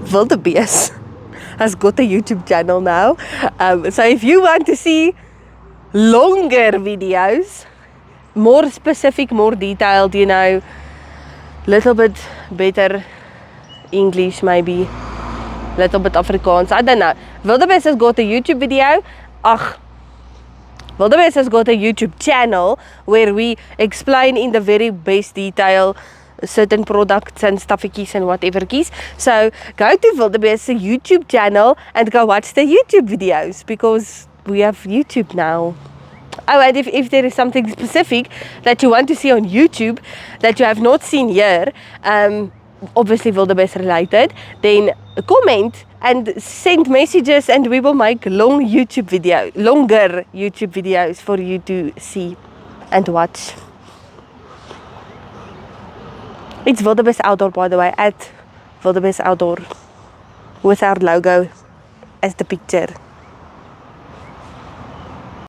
Wildebeest has got a YouTube channel now. So if you want to see longer videos, more specific, more detailed, little bit better English maybe, little bit Afrikaans, I don't know. Wildebeest has got a YouTube video. Wildebeest has got a YouTube channel where we explain in the very best detail certain products and stuffies and whatever keys. So go to Wildebeest's YouTube channel and go watch the YouTube videos, because we have YouTube now. Oh, and if there is something specific that you want to see on YouTube that you have not seen here, obviously Wildebeest related, then comment and send messages, and we will make longer YouTube videos for you to see and watch. It's Wildebeest Outdoor, by the way, at Wildebeest Outdoor, with our logo as the picture.